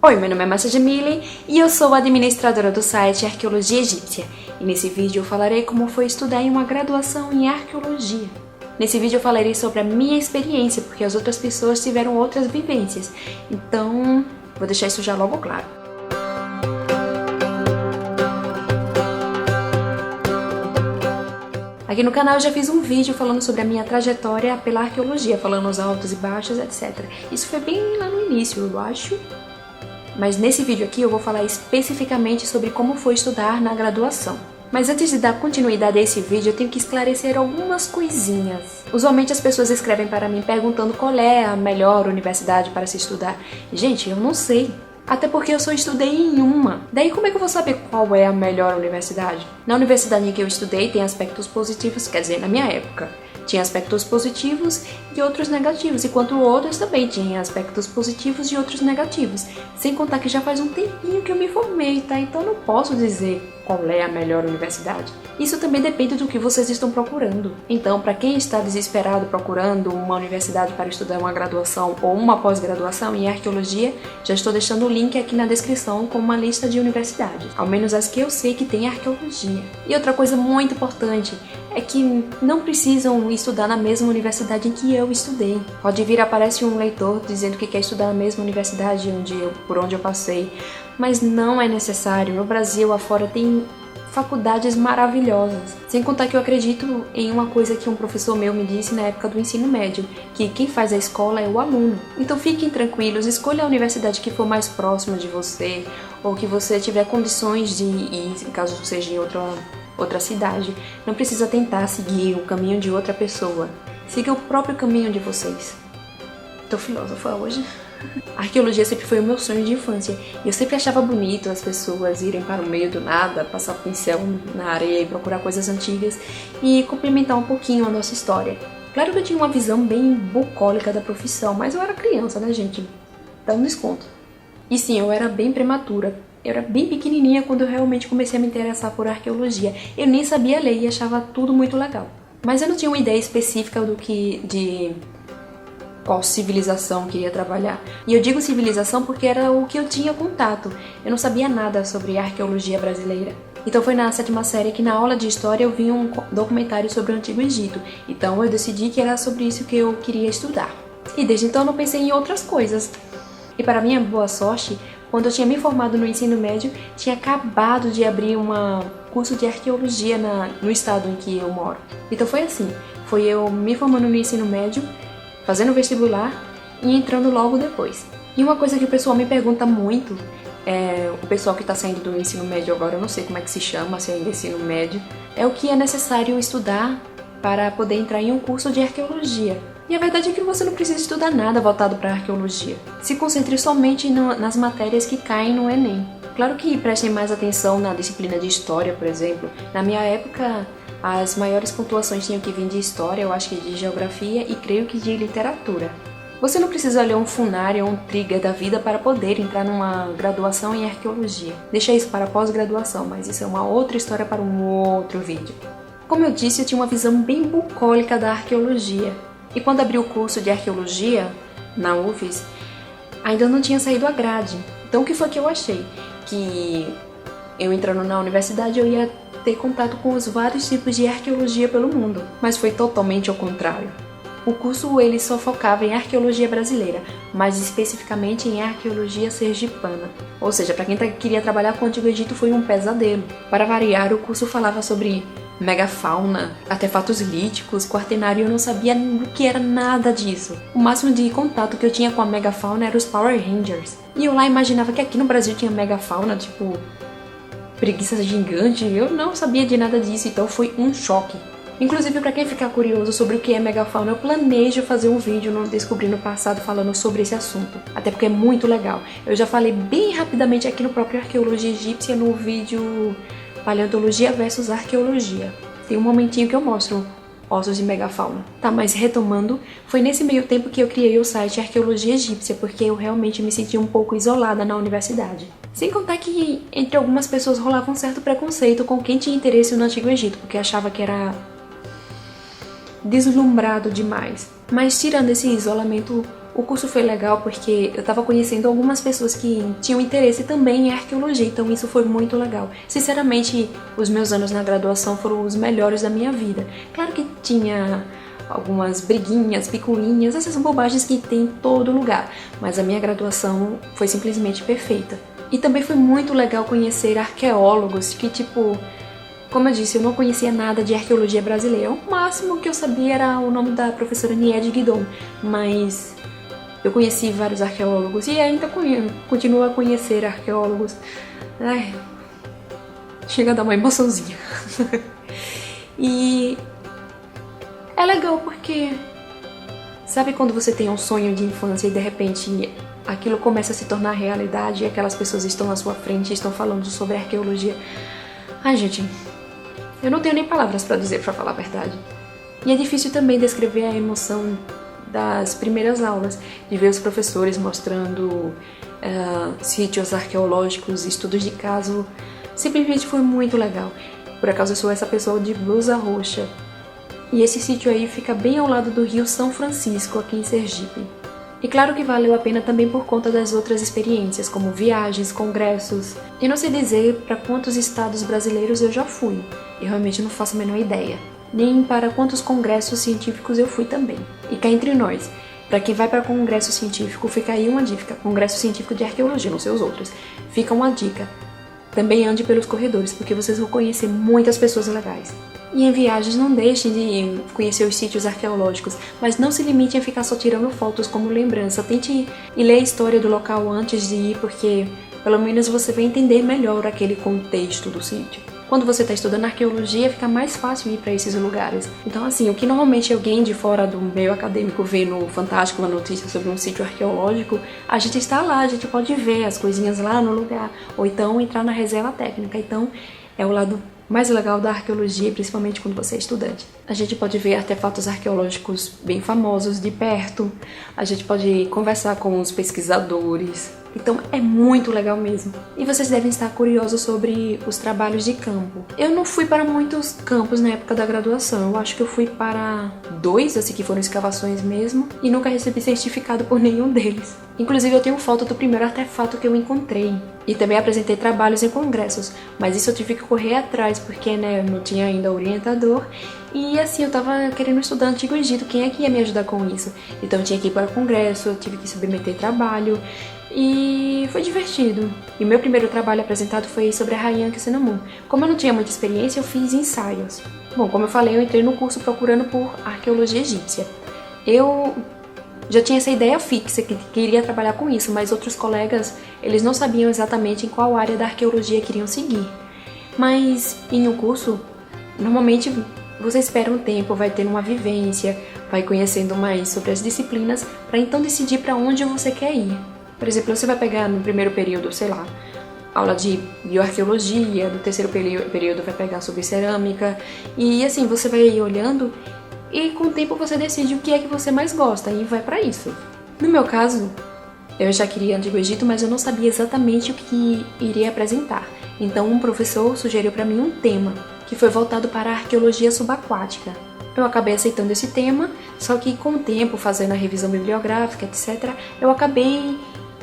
Oi, meu nome é Márcia Jamile e eu sou administradora do site Arqueologia Egípcia. E nesse vídeo eu falarei como foi estudar em uma graduação em arqueologia. Nesse vídeo eu falarei sobre a minha experiência, porque as outras pessoas tiveram outras vivências. Então, vou deixar isso já logo claro. Aqui no canal eu já fiz um vídeo falando sobre a minha trajetória pela arqueologia, falando os altos e baixos, etc. Isso foi bem lá no início, eu acho. Mas nesse vídeo aqui eu vou falar especificamente sobre como foi estudar na graduação. Mas antes de dar continuidade a esse vídeo, eu tenho que esclarecer algumas coisinhas. Usualmente as pessoas escrevem para mim perguntando qual é a melhor universidade para se estudar. Gente, eu não sei. Até porque eu só estudei em uma. Daí como é que eu vou saber qual é a melhor universidade? Na universidade em que eu estudei tem aspectos positivos, quer dizer, na minha época. Tinha aspectos positivos e outros negativos, enquanto outras também tinham aspectos positivos e outros negativos. Sem contar que já faz um tempinho que eu me formei, tá? Então não posso dizer qual é a melhor universidade. Isso também depende do que vocês estão procurando. Então, para quem está desesperado procurando uma universidade para estudar uma graduação ou uma pós-graduação em arqueologia, já estou deixando o link aqui na descrição com uma lista de universidades, ao menos as que eu sei que tem arqueologia. E outra coisa muito importante é que não precisam estudar na mesma universidade em que eu estudei. Pode vir, aparece um leitor dizendo que quer estudar na mesma universidade por onde eu passei, mas não é necessário. No Brasil, afora, tem faculdades maravilhosas. Sem contar que eu acredito em uma coisa que um professor meu me disse na época do ensino médio, que quem faz a escola é o aluno. Então fiquem tranquilos, escolha a universidade que for mais próxima de você, ou que você tiver condições de ir, caso seja em outra cidade. Não precisa tentar seguir o caminho de outra pessoa. Siga o próprio caminho de vocês. Tô filósofa hoje. A arqueologia sempre foi o meu sonho de infância. Eu sempre achava bonito as pessoas irem para o meio do nada, passar o pincel na areia e procurar coisas antigas e complementar um pouquinho a nossa história. Claro que eu tinha uma visão bem bucólica da profissão, mas eu era criança, né, gente? Dá um desconto. E sim, eu era bem prematura. Eu era bem pequenininha quando eu realmente comecei a me interessar por arqueologia. Eu nem sabia ler e achava tudo muito legal. Mas eu não tinha uma ideia específica de qual civilização eu queria trabalhar. E eu digo civilização porque era o que eu tinha contato. Eu não sabia nada sobre a arqueologia brasileira. Então foi na 7ª série que na aula de história eu vi um documentário sobre o Antigo Egito. Então eu decidi que era sobre isso que eu queria estudar. E desde então eu não pensei em outras coisas. E para minha boa sorte, quando eu tinha me formado no ensino médio, tinha acabado de abrir um curso de arqueologia no estado em que eu moro. Então foi assim, foi eu me formando no ensino médio, fazendo vestibular e entrando logo depois. E uma coisa que o pessoal me pergunta muito, o pessoal que está saindo do ensino médio agora, eu não sei como é que se chama, se ainda é ensino médio, é o que é necessário estudar para poder entrar em um curso de arqueologia. E a verdade é que você não precisa estudar nada voltado para a arqueologia. Se concentre somente nas matérias que caem no Enem. Claro que prestem mais atenção na disciplina de história, por exemplo. Na minha época, as maiores pontuações tinham que vir de história, eu acho que de geografia e creio que de literatura. Você não precisa ler um Funari ou um Trigger da vida para poder entrar numa graduação em arqueologia. Deixa isso para pós-graduação, mas isso é uma outra história para um outro vídeo. Como eu disse, eu tinha uma visão bem bucólica da arqueologia. E quando abri o curso de arqueologia na UFES, ainda não tinha saído a grade. Então o que foi que eu achei? Que eu entrando na universidade eu ia ter contato com os vários tipos de arqueologia pelo mundo. Mas foi totalmente ao contrário. O curso ele só focava em arqueologia brasileira, mais especificamente em arqueologia sergipana. Ou seja, para quem queria trabalhar com o Antigo Egito foi um pesadelo. Para variar, o curso falava sobre megafauna, artefatos líticos, quaternário, eu não sabia o que era nada disso. O máximo de contato que eu tinha com a megafauna era os Power Rangers. E eu lá imaginava que aqui no Brasil tinha megafauna, tipo preguiça gigante. Eu não sabia de nada disso, então foi um choque. Inclusive, para quem ficar curioso sobre o que é megafauna, eu planejo fazer um vídeo no Descobrindo o Passado falando sobre esse assunto. Até porque é muito legal. Eu já falei bem rapidamente aqui no próprio Arqueologia Egípcia no vídeo Paleontologia versus Arqueologia. Tem um momentinho que eu mostro ossos de megafauna. Tá, mas retomando, foi nesse meio tempo que eu criei o site Arqueologia Egípcia, porque eu realmente me senti um pouco isolada na universidade. Sem contar que entre algumas pessoas rolava um certo preconceito com quem tinha interesse no Antigo Egito, porque achava que era deslumbrado demais. Mas tirando esse isolamento, O curso foi legal porque eu estava conhecendo algumas pessoas que tinham interesse também em arqueologia, então isso foi muito legal. Sinceramente, os meus anos na graduação foram os melhores da minha vida. Claro que tinha algumas briguinhas, picuinhas, essas são bobagens que tem em todo lugar, mas a minha graduação foi simplesmente perfeita. E também foi muito legal conhecer arqueólogos que, tipo, como eu disse, eu não conhecia nada de arqueologia brasileira. O máximo que eu sabia era o nome da professora Niede Guidon, mas eu conheci vários arqueólogos e ainda continuo a conhecer arqueólogos. Ai, chega a dar uma emoçãozinha. E é legal porque, sabe quando você tem um sonho de infância e de repente aquilo começa a se tornar realidade e aquelas pessoas estão na sua frente e estão falando sobre arqueologia? Ai, gente, eu não tenho nem palavras pra dizer, pra falar a verdade. E é difícil também descrever a emoção das primeiras aulas, de ver os professores mostrando sítios arqueológicos, estudos de caso. Simplesmente foi muito legal. Por acaso eu sou essa pessoa de blusa roxa. E esse sítio aí fica bem ao lado do Rio São Francisco, aqui em Sergipe. E claro que valeu a pena também por conta das outras experiências, como viagens, congressos. E não sei dizer para quantos estados brasileiros eu já fui. Eu realmente não faço a menor ideia. Nem para quantos congressos científicos eu fui também. E cá entre nós, para quem vai para congresso científico, fica aí uma dica. Congresso científico de arqueologia, não sei os outros. Fica uma dica. Também ande pelos corredores, porque vocês vão conhecer muitas pessoas legais. E em viagens não deixem de conhecer os sítios arqueológicos, mas não se limite a ficar só tirando fotos como lembrança. Tente ir ler a história do local antes de ir, porque pelo menos você vai entender melhor aquele contexto do sítio. Quando você está estudando arqueologia, fica mais fácil ir para esses lugares. Então, assim, o que normalmente alguém de fora do meio acadêmico vê no Fantástico, uma notícia sobre um sítio arqueológico, a gente está lá, a gente pode ver as coisinhas lá no lugar, ou então entrar na reserva técnica. Então, é o lado mais legal da arqueologia, principalmente quando você é estudante. A gente pode ver artefatos arqueológicos bem famosos de perto, a gente pode conversar com os pesquisadores. Então é muito legal mesmo. E vocês devem estar curiosos sobre os trabalhos de campo. Eu não fui para muitos campos na época da graduação. Eu acho que eu fui para 2, assim, que foram escavações mesmo, e nunca recebi certificado por nenhum deles. Inclusive eu tenho foto do primeiro artefato que eu encontrei. E também apresentei trabalhos em congressos, mas isso eu tive que correr atrás, porque, né, eu não tinha ainda orientador. E assim, eu tava querendo estudar Antigo Egito, quem é que ia me ajudar com isso? Então eu tinha que ir para o congresso, eu tive que submeter trabalho. E foi divertido. E o meu primeiro trabalho apresentado foi sobre a Rainha Ankhesenamun. Como eu não tinha muita experiência, eu fiz ensaios. Bom, como eu falei, eu entrei no curso procurando por arqueologia egípcia. Eu já tinha essa ideia fixa que iria trabalhar com isso, mas outros colegas, eles não sabiam exatamente em qual área da arqueologia queriam seguir. Mas em um curso, normalmente você espera um tempo, vai tendo uma vivência, vai conhecendo mais sobre as disciplinas, para então decidir para onde você quer ir. Por exemplo, você vai pegar no primeiro período, sei lá, aula de bioarqueologia, no terceiro período vai pegar sobre cerâmica, e assim, você vai olhando e com o tempo você decide o que é que você mais gosta e vai pra isso. No meu caso, eu já queria Antigo Egito, mas eu não sabia exatamente o que iria apresentar. Então um professor sugeriu pra mim um tema, que foi voltado para a arqueologia subaquática. Eu acabei aceitando esse tema, só que com o tempo, fazendo a revisão bibliográfica, etc., eu acabei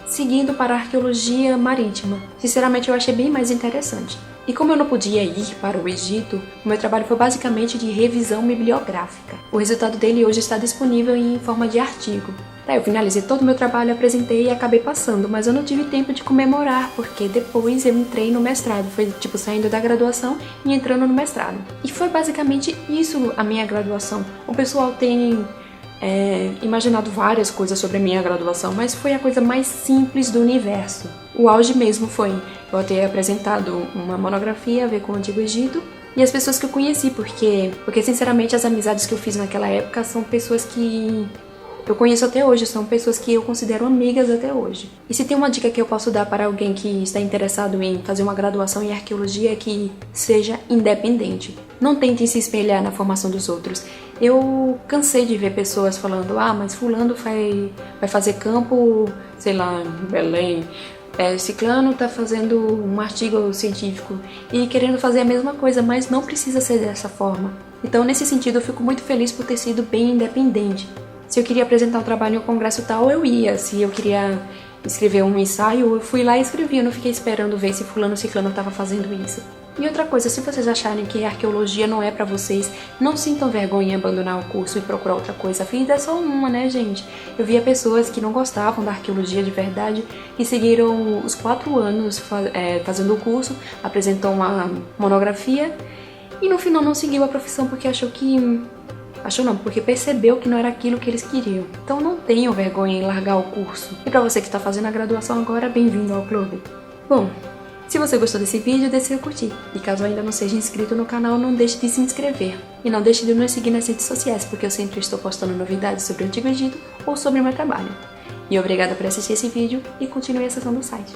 seguindo para a arqueologia marítima. Sinceramente, eu achei bem mais interessante. E como eu não podia ir para o Egito, o meu trabalho foi basicamente de revisão bibliográfica. O resultado dele hoje está disponível em forma de artigo. Eu finalizei todo o meu trabalho, apresentei e acabei passando, mas eu não tive tempo de comemorar, porque depois eu entrei no mestrado. Foi tipo saindo da graduação e entrando no mestrado. E foi basicamente isso a minha graduação. O pessoal tem imaginado várias coisas sobre a minha graduação, mas foi a coisa mais simples do universo. O auge mesmo foi eu ter apresentado uma monografia a ver com o Antigo Egito e as pessoas que eu conheci, porque sinceramente as amizades que eu fiz naquela época são pessoas que eu conheço até hoje, são pessoas que eu considero amigas até hoje. E se tem uma dica que eu posso dar para alguém que está interessado em fazer uma graduação em arqueologia é que seja independente. Não tentem se espelhar na formação dos outros. Eu cansei de ver pessoas falando, mas fulano vai fazer campo, sei lá, em Belém. Ciclano tá fazendo um artigo científico e querendo fazer a mesma coisa, mas não precisa ser dessa forma. Então, nesse sentido, eu fico muito feliz por ter sido bem independente. Se eu queria apresentar um trabalho em um congresso tal, eu ia. Se eu queria escrever um ensaio, eu fui lá e escrevi. Eu não fiquei esperando ver se fulano ou ciclano estava fazendo isso. E outra coisa, se vocês acharem que arqueologia não é pra vocês, não sintam vergonha em abandonar o curso e procurar outra coisa. A vida é só uma, né, gente? Eu via pessoas que não gostavam da arqueologia de verdade e seguiram os 4 anos fazendo o curso, apresentou uma monografia e no final não seguiu a profissão porque porque percebeu que não era aquilo que eles queriam. Então não tenham vergonha em largar o curso. E pra você que está fazendo a graduação agora, bem-vindo ao clube. Bom, se você gostou desse vídeo, deixe seu curtir. E caso ainda não seja inscrito no canal, não deixe de se inscrever. E não deixe de nos seguir nas redes sociais, porque eu sempre estou postando novidades sobre o Antigo Egito ou sobre o meu trabalho. E obrigada por assistir esse vídeo e continue acessando o site.